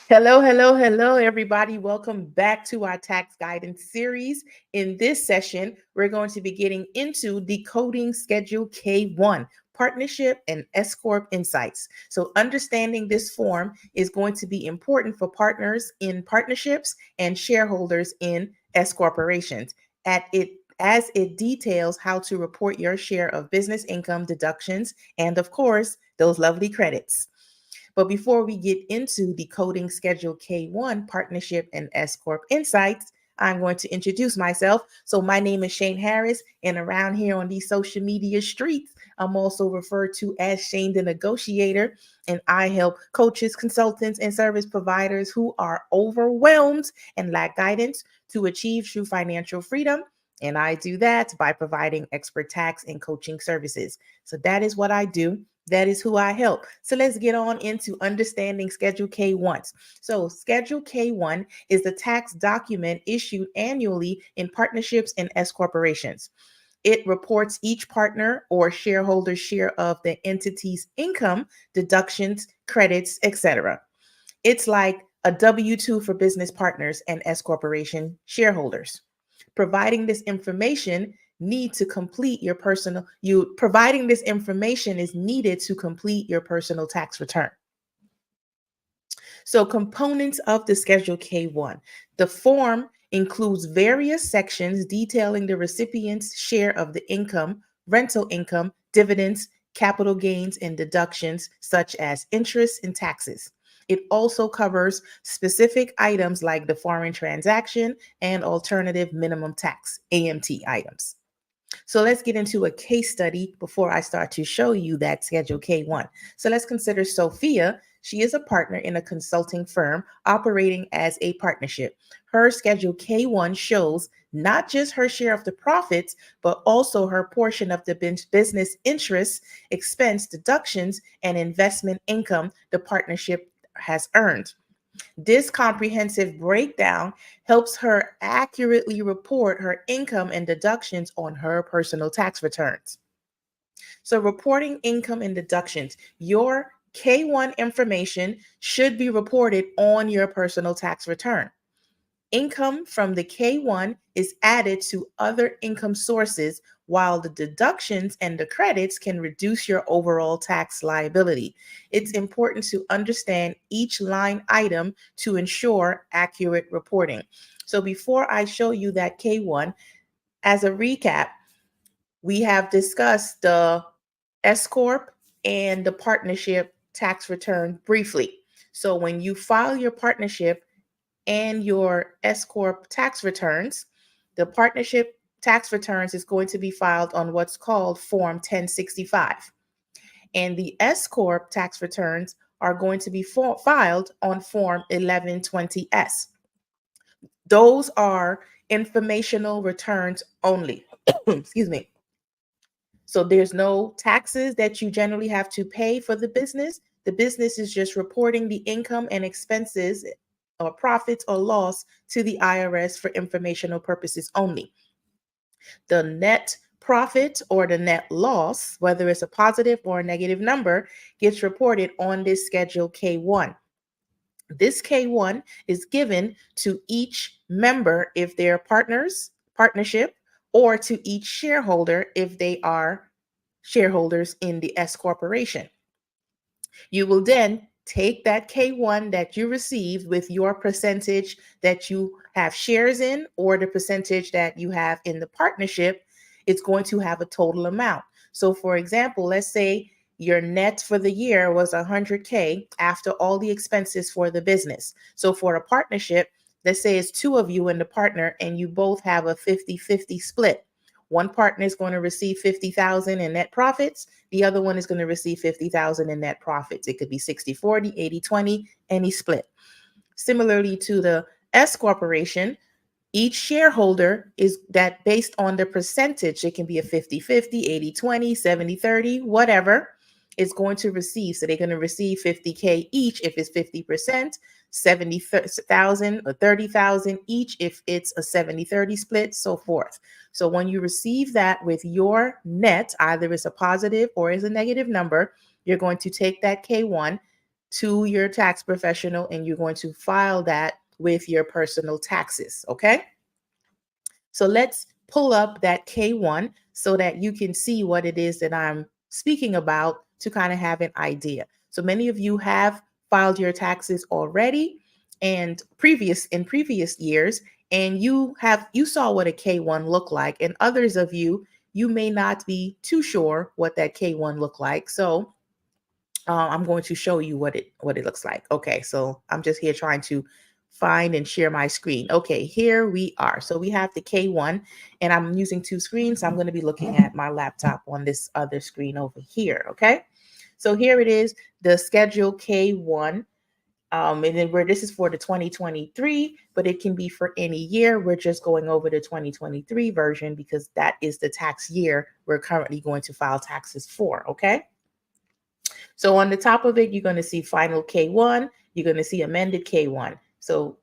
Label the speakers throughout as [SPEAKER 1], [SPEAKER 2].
[SPEAKER 1] Hello, hello, hello, everybody. Welcome back to our tax guidance series. In this session, we're going to be getting into decoding Schedule K-1, Partnership and S-Corp Insights. So understanding this form is going to be important for partners in partnerships and shareholders in S-corporations. As it details how to report your share of business income deductions and, of course, those lovely credits. But before we get into decoding Schedule K-1 Partnership and S-Corp Insights, I'm going to introduce myself. So my name is Shane Harris, and around here on these social media streets, I'm also referred to as Shane the Negotiator, and I help coaches, consultants, and service providers who are overwhelmed and lack guidance to achieve true financial freedom. And I do that by providing expert tax and coaching services. So that is what I do. That is who I help. So let's get on into understanding Schedule K-1. So Schedule K-1 is the tax document issued annually in partnerships and S corporations. It reports each partner or shareholder's share of the entity's income, deductions, credits, etc. It's like a W-2 for business partners and S corporation shareholders. Providing this information need to complete your personal you providing this information is needed to complete your personal tax return. So components of the Schedule K-1. The form includes various sections detailing the recipient's share of the income, rental income, dividends, capital gains, and deductions such as interest and taxes. It also covers specific items like the foreign transaction and alternative minimum tax, AMT items. So let's get into a case study before I start to show you that Schedule K-1. So let's consider Sophia. She is a partner in a consulting firm operating as a partnership. Her Schedule K-1 shows not just her share of the profits, but also her portion of the business interest, expense deductions, and investment income the partnership has earned. This comprehensive breakdown helps her accurately report her income and deductions on her personal tax returns. So, reporting income and deductions, your K-1 information should be reported on your personal tax return. Income from the K-1 is added to other income sources, while the deductions and the credits can reduce your overall tax liability. It's important to understand each line item to ensure accurate reporting. So before I show you that K-1, as a recap, we have discussed the S-Corp and the partnership tax return briefly. So when you file your partnership and your S-Corp tax returns, the partnership tax returns is going to be filed on what's called Form 1065. And the S-Corp tax returns are going to be filed on Form 1120S. Those are informational returns only. Excuse me. So there's no taxes that you generally have to pay for the business. The business is just reporting the income and expenses or profits or loss to the IRS for informational purposes only. The net profit or the net loss, whether it's a positive or a negative number, gets reported on this Schedule K-1. This K-1 is given to each member if they're partners, partnership, or to each shareholder if they are shareholders in the S corporation. You will then take that K-1 that you received with your percentage that you have shares in or the percentage that you have in the partnership. It's going to have a total amount. So for example, let's say your net for the year was 100K after all the expenses for the business. So for a partnership, let's say it's two of you and the partner and you both have a 50-50 split. One partner is going to receive 50,000 in net profits. The other one is going to receive 50,000 in net profits. It could be 60-40, 80-20, any split. Similarly to the S corporation, each shareholder is that based on the percentage, it can be a 50-50, 80-20, 70-30, whatever, is going to receive. So they're going to receive 50K each if it's 50%, 70,000 or 30,000 each if it's a 70-30 split, so forth. So when you receive that with your net, either it's a positive or is a negative number, you're going to take that K-1, to your tax professional, and you're going to file that with your personal taxes, okay? So let's pull up that K-1 so that you can see what it is that I'm speaking about to kind of have an idea. So many of you have filed your taxes already and in previous years, and you saw what a K-1 looked like, and others of you may not be too sure what that K-1 looked like. So I'm going to show you what it looks like. Okay, so I'm just here trying to find and share my screen. Okay, here we are. So we have the K-1, and I'm using two screens. So I'm going to be looking at my laptop on this other screen over here. Okay, so here it is, the Schedule K-1. And then where this is for the 2023, but it can be for any year. We're just going over the 2023 version because that is the tax year we're currently going to file taxes for. Okay. So on the top of it, you're going to see final K-1, you're going to see amended K-1. So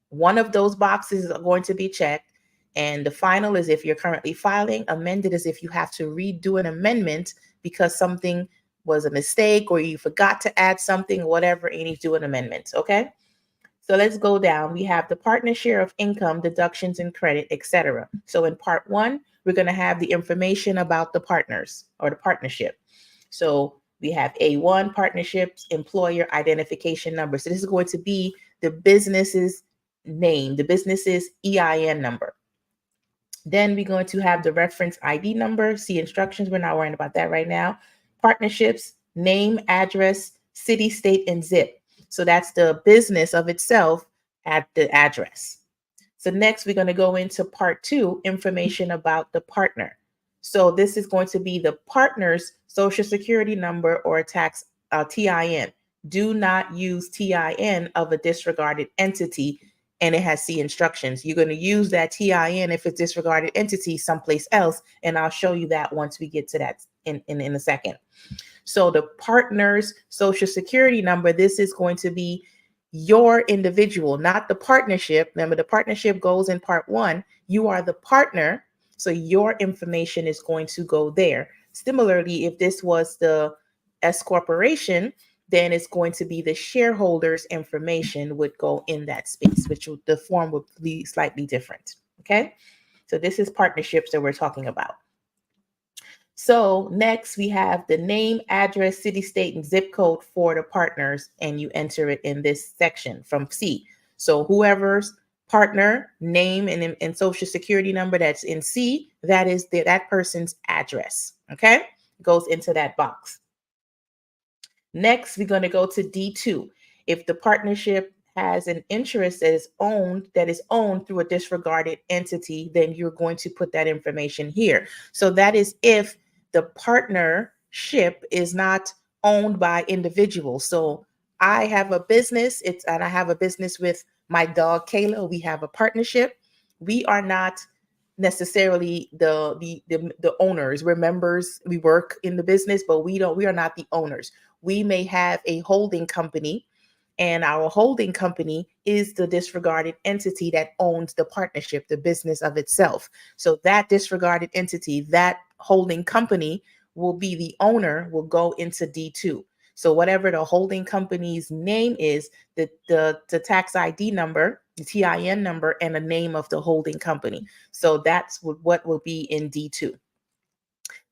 [SPEAKER 1] one of those boxes are going to be checked. And the final is if you're currently filing. Amended is if you have to redo an amendment because something was a mistake or you forgot to add something or whatever, and you need to do an amendment. Okay. So let's go down. We have the partner share of income, deductions and credit, etc. So in part one, we're going to have the information about the partners or the partnership. So we have A1 partnerships, employer identification number. So this is going to be the business's name, the business's EIN number. Then we're going to have the reference ID number. See instructions. We're not worrying about that right now. Partnerships, name, address, city, state, and zip. So that's the business of itself at the address. So next we're going to go into part two, information about the partner. So this is going to be the partner's social security number or tax TIN. Do not use TIN of a disregarded entity, and it has C instructions. You're going to use that TIN if it's disregarded entity someplace else, and I'll show you that once we get to that in a second. So the partner's social security number, this is going to be your individual, not the partnership. Remember, the partnership goes in part one. You are the partner, so your information is going to go there. Similarly, if this was the S corporation, then it's going to be the shareholders' information would go in that space, which the form would be slightly different. Okay, so this is partnerships that we're talking about. So next we have the name, address, city, state, and zip code for the partners, and you enter it in this section from C. So whoever's partner name and social security number that's in C, that is that person's address. Okay, goes into that box. Next, we're going to go to D2. If the partnership has an interest that is owned through a disregarded entity, then you're going to put that information here. So that is if the partnership is not owned by individuals. So I have a business, and I have a business with my dog Kayla. We have a partnership. We are not necessarily the owners. We're members. We work in the business, but we are not the owners. We may have a holding company, and our holding company is the disregarded entity that owns the partnership, the business of itself. So that disregarded entity, that holding company will be the owner, will go into D2. So whatever the holding company's name is, the tax ID number, the TIN number, and the name of the holding company. So that's what will be in D2.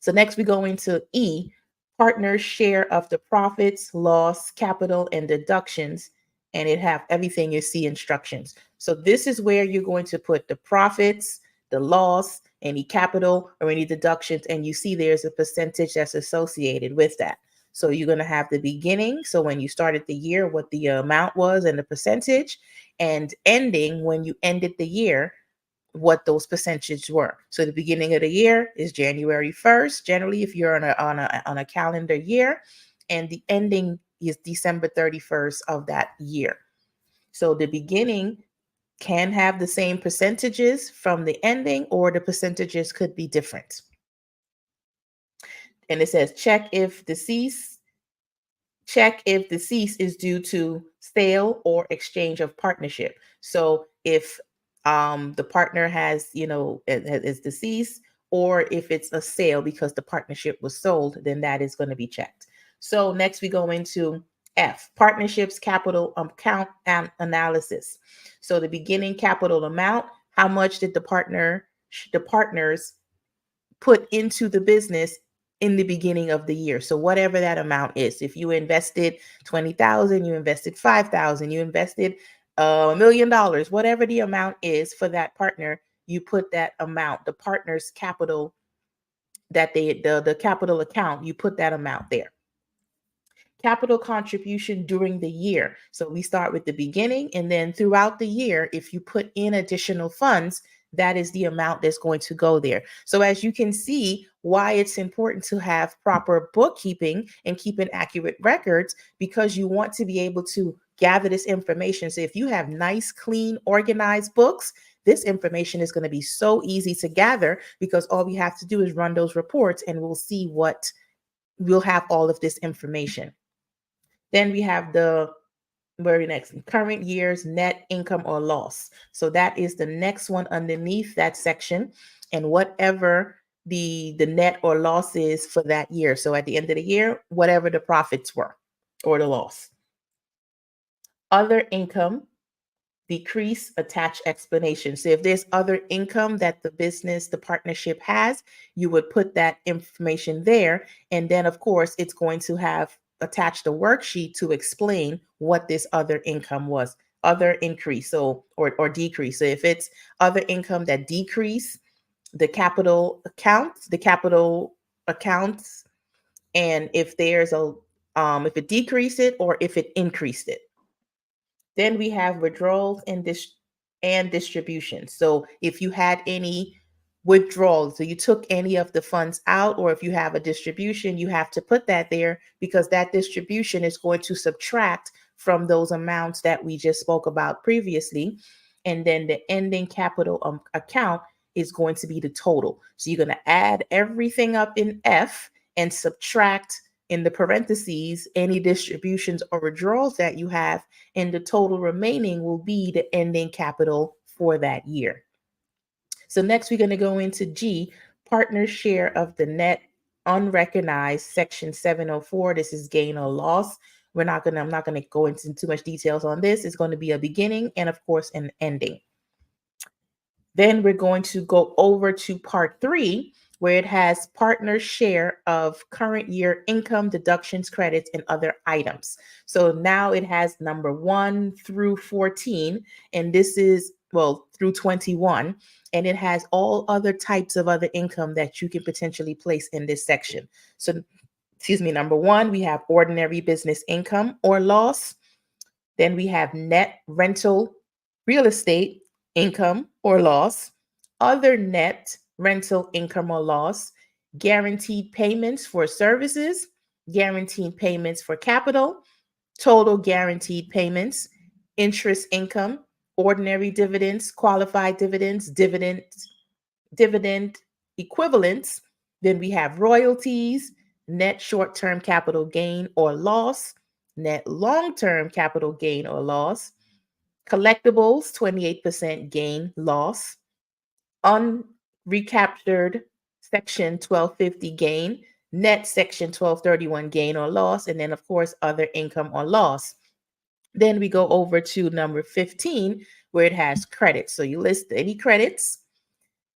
[SPEAKER 1] So next we go into E, partner's share of the profits, loss, capital, and deductions, and it have everything you see instructions. So this is where you're going to put the profits, the loss, any capital, or any deductions, and you see there's a percentage that's associated with that. So you're going to have the beginning, so when you started the year, what the amount was and the percentage, and ending, when you ended the year, what those percentages were. So the beginning of the year is January 1st, generally if you're on a calendar year, and the ending is December 31st of that year. So the beginning can have the same percentages from the ending, or the percentages could be different. And it says check if deceased is due to sale or exchange of partnership. So if the partner is deceased, or if it's a sale because the partnership was sold, then that is going to be checked. So next we go into F, partnerships capital account and analysis. So the beginning capital amount, how much did the partners put into the business in the beginning of the year. So whatever that amount is, if you invested 20,000, you invested 5,000, you invested $1,000,000, whatever the amount is for that partner, you put that amount, the partner's capital that the capital account, you put that amount there. Capital contribution during the year. So we start with the beginning, and then throughout the year, if you put in additional funds, that is the amount that's going to go there. So as you can see, why it's important to have proper bookkeeping and keeping accurate records, because you want to be able to gather this information. So if you have nice, clean, organized books, this information is going to be so easy to gather, because all we have to do is run those reports and we'll have all of this information. Then we have the very next current year's net income or loss. So that is the next one underneath that section, and whatever the net or loss is for that year. So at the end of the year, whatever the profits were or the loss. Other income, decrease, attach explanation. So if there's other income that the partnership has, you would put that information there. And then of course, it's going to have attached a worksheet to explain what this other income was, other increase, or decrease. So if it's other income that decrease the capital accounts, and if there's if it decreased it or if it increased it. Then we have withdrawals and distributions. So if you had any withdrawals, so you took any of the funds out, or if you have a distribution, you have to put that there, because that distribution is going to subtract from those amounts that we just spoke about previously. And then the ending capital account is going to be the total. So you're going to add everything up in F and subtract in the parentheses any distributions or withdrawals that you have, and the total remaining will be the ending capital for that year. So next we're going to go into G, partner share of the net unrecognized, section 704. This is gain or loss. I'm not going to go into too much details on this. It's going to be a beginning and of course an ending. Then we're going to go over to part 3, where it has partner share of current year income, deductions, credits, and other items. So now it has number 1 through 14, and this is, through 21, and it has all other types of other income that you can potentially place in this section. So, number 1, we have ordinary business income or loss. Then we have net rental real estate income or loss, other net rental income or loss, guaranteed payments for services, guaranteed payments for capital, total guaranteed payments, interest income, ordinary dividends, qualified dividends, dividend equivalents. Then we have royalties, net short-term capital gain or loss, net long-term capital gain or loss, collectibles, 28% gain loss, unrecaptured section 1250 gain, net section 1231 gain or loss, and then of course other income or loss. Then we go over to number 15, where it has credits. So you list any credits.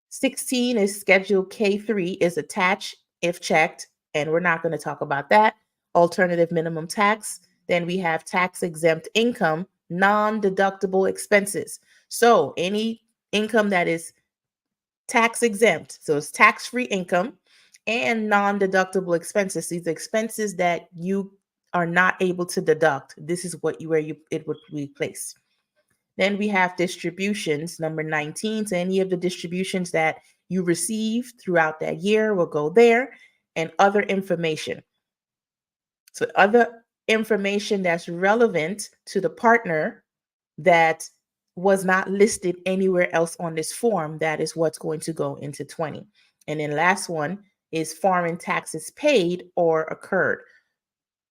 [SPEAKER 1] 16 is Schedule K3 is attached if checked, and we're not going to talk about that. Alternative minimum tax. Then we have tax exempt income, non-deductible expenses. So any income that is tax exempt, so it's tax-free income, and non-deductible expenses. These expenses that you are not able to deduct. This is where it would be placed. Then we have distributions, number 19. So any of the distributions that you receive throughout that year will go there, and other information. So other information that's relevant to the partner that was not listed anywhere else on this form, that is what's going to go into 20. And then last one is foreign taxes paid or occurred.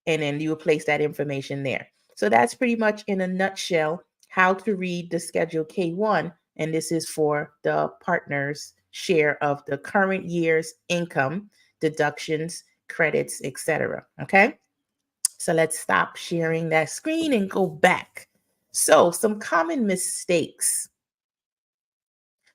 [SPEAKER 1] And then you will place that information there. So that's pretty much in a nutshell how to read the Schedule K-1, and this is for the partner's share of the current year's income, deductions, credits, etc. Okay? So let's stop sharing that screen and go back. So some common mistakes.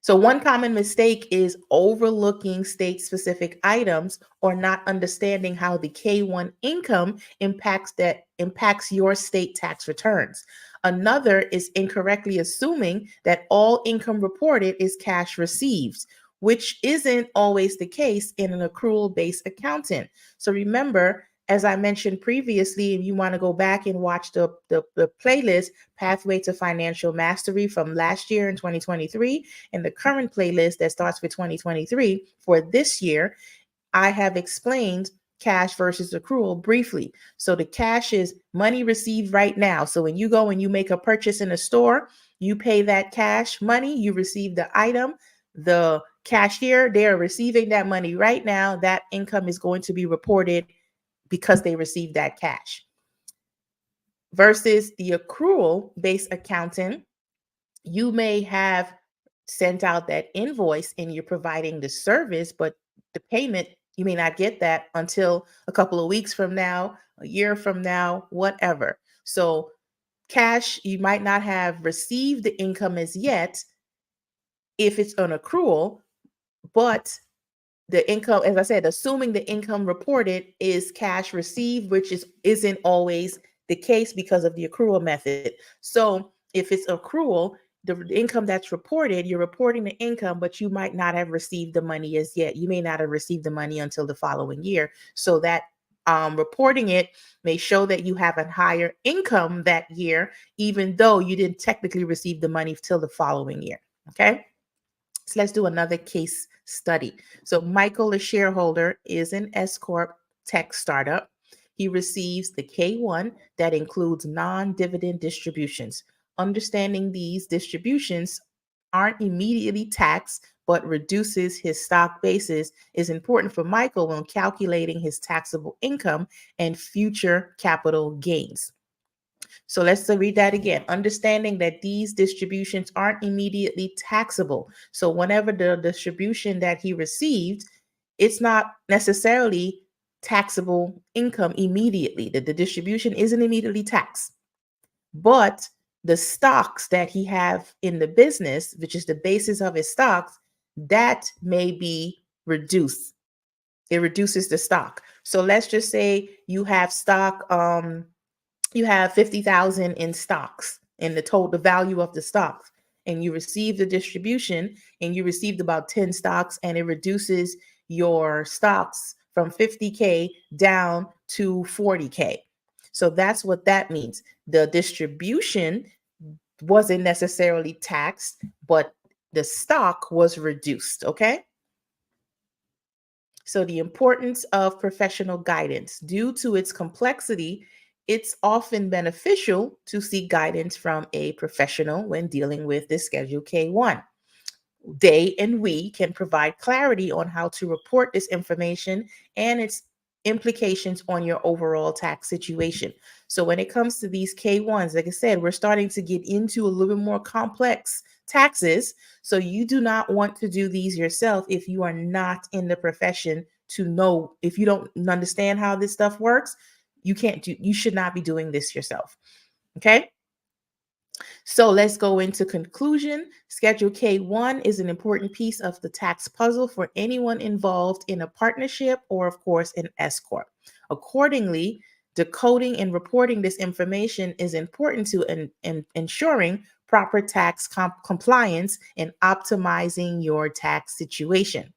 [SPEAKER 1] So one common mistake is overlooking state-specific items or not understanding how the K-1 income impacts your state tax returns. Another is incorrectly assuming that all income reported is cash received, which isn't always the case in an accrual-based accountant. So remember, as I mentioned previously, if you want to go back and watch the playlist, Pathway to Financial Mastery from last year in 2023, and the current playlist that starts with 2023 for this year, I have explained cash versus accrual briefly. So the cash is money received right now. So when you go and you make a purchase in a store, you pay that cash money, you receive the item, the cashier, they are receiving that money right now. That income is going to be reported because they received that cash. Versus the accrual based accounting, you may have sent out that invoice and you're providing the service, but the payment, you may not get that until a couple of weeks from now, a year from now, whatever. So cash, you might not have received the income as yet if it's an accrual, but the income, as I said, assuming the income reported is cash received, which isn't always the case because of the accrual method. So if it's accrual, the income that's reported, you're reporting the income, but you might not have received the money as yet. You may not have received the money until the following year. So that reporting it may show that you have a higher income that year, even though you didn't technically receive the money till the following year. Okay. So let's do another case study. So Michael, a shareholder, is an S-Corp tech startup. He receives the K-1 that includes non-dividend distributions. Understanding these distributions aren't immediately taxed, but reduces his stock basis is important for Michael when calculating his taxable income and future capital gains. So let's read that again. Understanding that these distributions aren't immediately taxable. So whenever the distribution that he received, it's not necessarily taxable income immediately. The distribution isn't immediately taxed. But the stocks that he have in the business, which is the basis of his stocks, that may be reduced. It reduces the stock. So let's just say you have stock, you have 50,000 in stocks in the value of the stocks, and you receive the distribution and you received about 10 stocks, and it reduces your stocks from 50K down to 40K. So that's what that means. The distribution wasn't necessarily taxed, but the stock was reduced. Okay. So the importance of professional guidance. Due to its complexity, it's often beneficial to seek guidance from a professional when dealing with the Schedule K-1. They and we can provide clarity on how to report this information and its implications on your overall tax situation. So when it comes to these K-1s, like I said, we're starting to get into a little bit more complex taxes. So you do not want to do these yourself if you are not in the profession to know. If you don't understand how this stuff works, you should not be doing this yourself. Okay. So let's go into conclusion. Schedule K-1 is an important piece of the tax puzzle for anyone involved in a partnership or, of course, an S-Corp. Accordingly, decoding and reporting this information is important to ensuring proper tax compliance and optimizing your tax situation.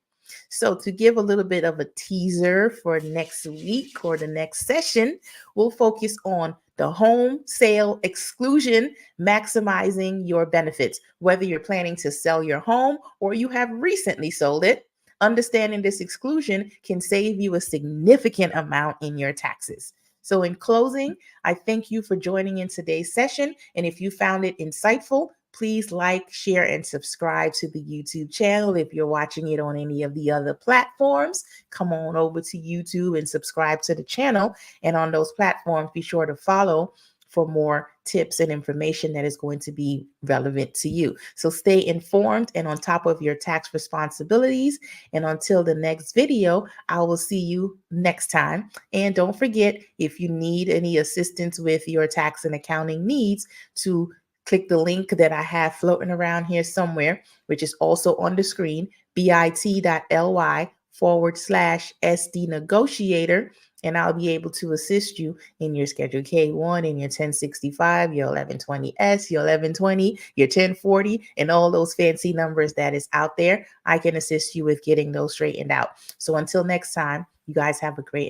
[SPEAKER 1] So to give a little bit of a teaser for next week or the next session, we'll focus on the home sale exclusion, maximizing your benefits. Whether you're planning to sell your home or you have recently sold it, understanding this exclusion can save you a significant amount in your taxes. So in closing, I thank you for joining in today's session. And if you found it insightful, please like, share, and subscribe to the YouTube channel. If you're watching it on any of the other platforms, come on over to YouTube and subscribe to the channel. And on those platforms, be sure to follow for more tips and information that is going to be relevant to you. So stay informed and on top of your tax responsibilities. And until the next video, I will see you next time. And don't forget, if you need any assistance with your tax and accounting needs, to click the link that I have floating around here somewhere, which is also on the screen, bit.ly/SD negotiator, and I'll be able to assist you in your Schedule K-1, in your 1065, your 1120S, your 1120, your 1040, and all those fancy numbers that is out there. I can assist you with getting those straightened out. So until next time, you guys have a great